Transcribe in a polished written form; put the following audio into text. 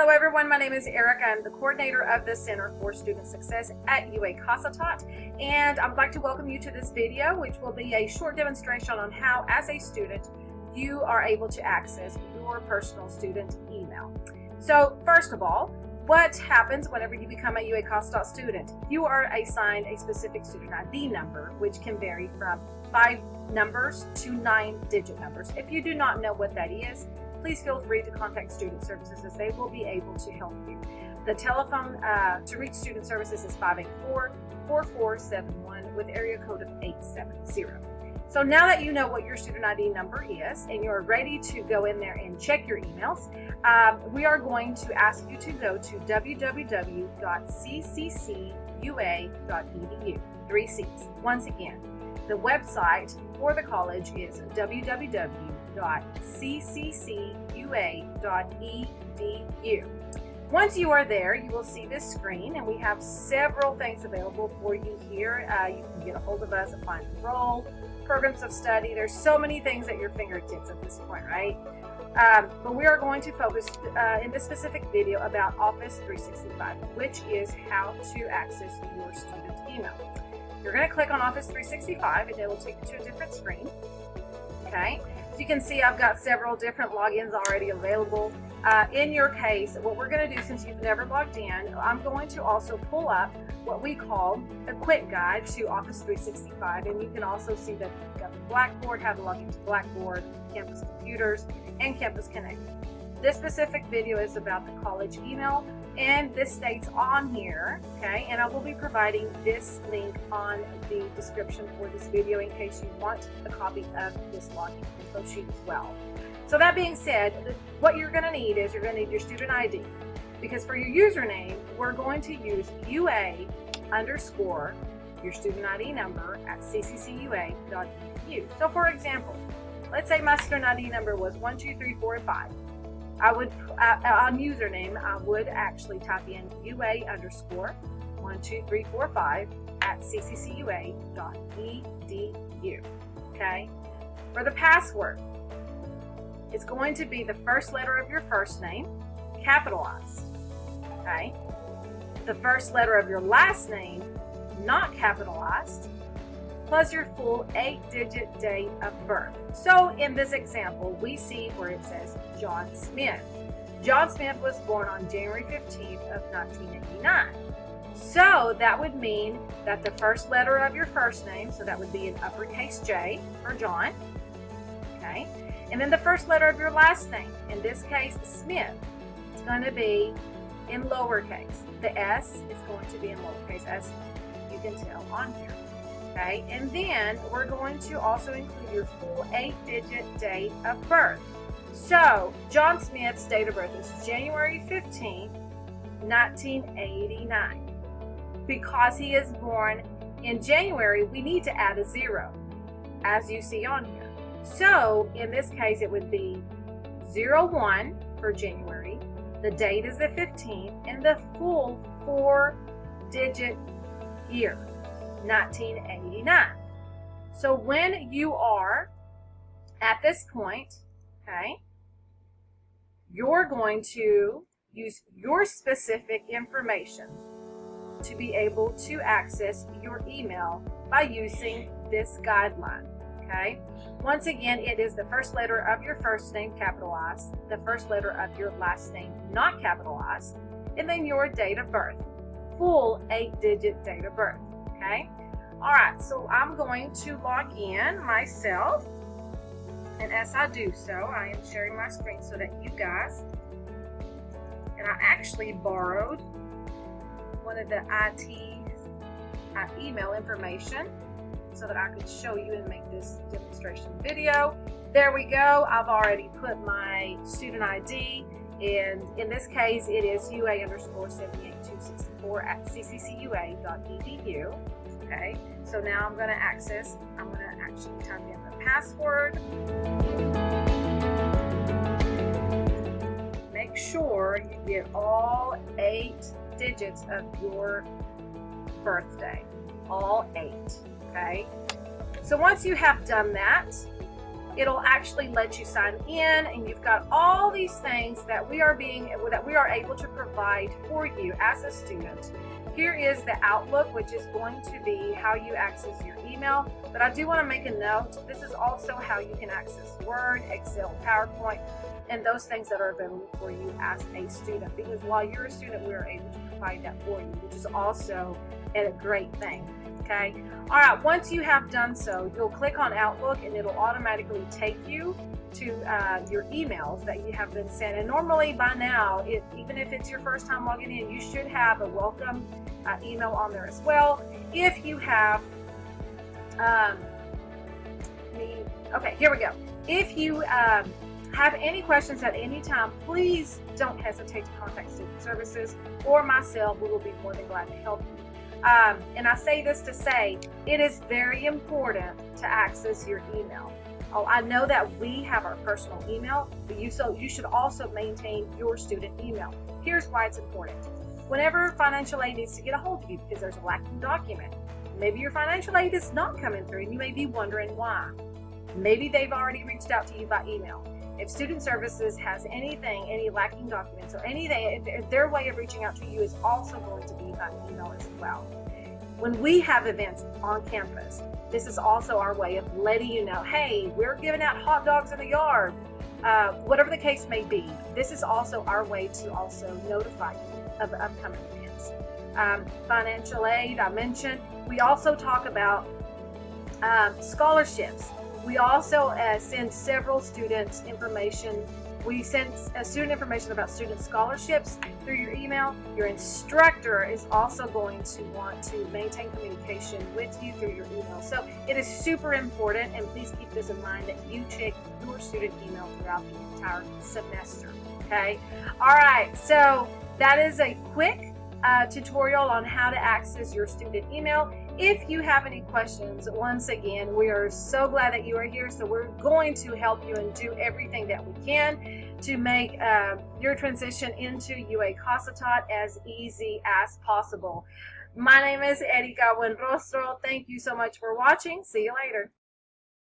Hello everyone, my name is Erica. I'm the coordinator of the Center for Student Success at UAC, and I'd like to welcome you to this video, which will be a short demonstration on how, as a student, you are able to access your personal student email. So first of all, what happens whenever you become a UAC student? You are assigned a specific student ID number, which can vary from 5 numbers to 9-digit numbers. If you do not know what that is, please feel free to contact Student Services as they will be able to help you. The telephone to reach Student Services is 584-4471 with area code of 870. So now that you know what your student ID number is and you're ready to go in there and check your emails, we are going to ask you to go to www.cccua.edu, 3 C's. Once again, the website for the college is www.cccua.edu. Once you are there, you will see this screen, and we have several things available for you here. You can get a hold of us, apply and enroll, programs of study. There's so many things at your fingertips at this point, right? But we are going to focus in this specific video about Office 365, which is how to access your student email. You're going to click on Office 365 and it will take you to a different screen. Okay, so you can see I've got several different logins already available. In your case, what we're going to do, since you've never logged in, I'm going to also pull up what we call a quick guide to Office 365, and you can also see that you've got the Blackboard, how to log into Blackboard, Campus Computers, and Campus Connect. This specific video is about the college email, and this states on here, okay, and I will be providing this link on the description for this video in case you want a copy of this login info sheet as well. So that being said, what you're going to need is you're going to need your student ID, because for your username, we're going to use UA underscore your student ID number at cccua.edu. So for example, let's say my student ID number was 1, 2, 3, 4, and 5. I would, on username, I would actually type in UA underscore 1, 2, 3, 4, 5 at cccua.edu. Okay. For the password, it's going to be the first letter of your first name, capitalized. Okay. The first letter of your last name, not capitalized, plus your full 8-digit date of birth. So in this example, we see where it says John Smith. John Smith was born on January 15th of 1989. So that would mean that the first letter of your first name, so that would be an uppercase J for John, okay? And then the first letter of your last name, in this case, Smith, it's going to be in lowercase. The S is going to be in lowercase, as you can tell on here. Okay, and then we're going to also include your full 8-digit date of birth. So, John Smith's date of birth is January 15th, 1989. Because he is born in January, we need to add a 0, as you see on here. So, in this case, it would be 01 for January, the date is the 15th, and the full 4-digit year. 1989. So when you are at this point, okay, you're going to use your specific information to be able to access your email by using this guideline. Okay, once again, it is the first letter of your first name capitalized, the first letter of your last name not capitalized, and then your date of birth, full 8-digit date of birth. Okay. All right. So I'm going to log in myself, and as I do so, I am sharing my screen so that you guys. And I actually borrowed one of the IT email information so that I could show you and make this demonstration video. There we go. I've already put my student ID, and in this case, it is UA underscore 78264 at cccua.edu. Okay, so now I'm going to actually type in the password. Make sure you get all 8 digits of your birthday, all 8. Okay, so once you have done that, it'll actually let you sign in, and you've got all these things that we are able to provide for you as a student. Here is the Outlook, which is going to be how you access your email. But I do want to make a note, this is also how you can access Word, Excel, PowerPoint, and those things that are available for you as a student. Because while you're a student, we are able to provide that for you, which is also a great thing. Okay. All right. Once you have done so, you'll click on Outlook, and it'll automatically take you to your emails that you have been sent. And normally by now, even if it's your first time logging in, you should have a welcome email on there as well. If you have, okay, here we go. If you have any questions at any time, please don't hesitate to contact Student Services or myself. We will be more than glad to help you. And I say this to say, it is very important to access your email. Oh, I know that we have our personal email, but you should also maintain your student email. Here's why it's important. Whenever financial aid needs to get a hold of you because there's a lacking document, maybe your financial aid is not coming through and you may be wondering why. Maybe they've already reached out to you by email. If Student Services has anything, any lacking documents or anything, their way of reaching out to you is also going to be by email as well. When we have events on campus, this is also our way of letting you know, hey, we're giving out hot dogs in the yard, whatever the case may be. This is also our way to also notify you of upcoming events. Financial aid, I mentioned. We also talk about scholarships. We also send several students information. We send student information about student scholarships through your email. Your instructor is also going to want to maintain communication with you through your email. So it is super important, and please keep this in mind, that you check your student email throughout the entire semester, okay? All right, so that is a quick tutorial on how to access your student email. If you have any questions, once again, we are so glad that you are here. So we're going to help you and do everything that we can to make your transition into UA Cossatot as easy as possible. My name is Erika Buenrostro. Thank you so much for watching. See you later.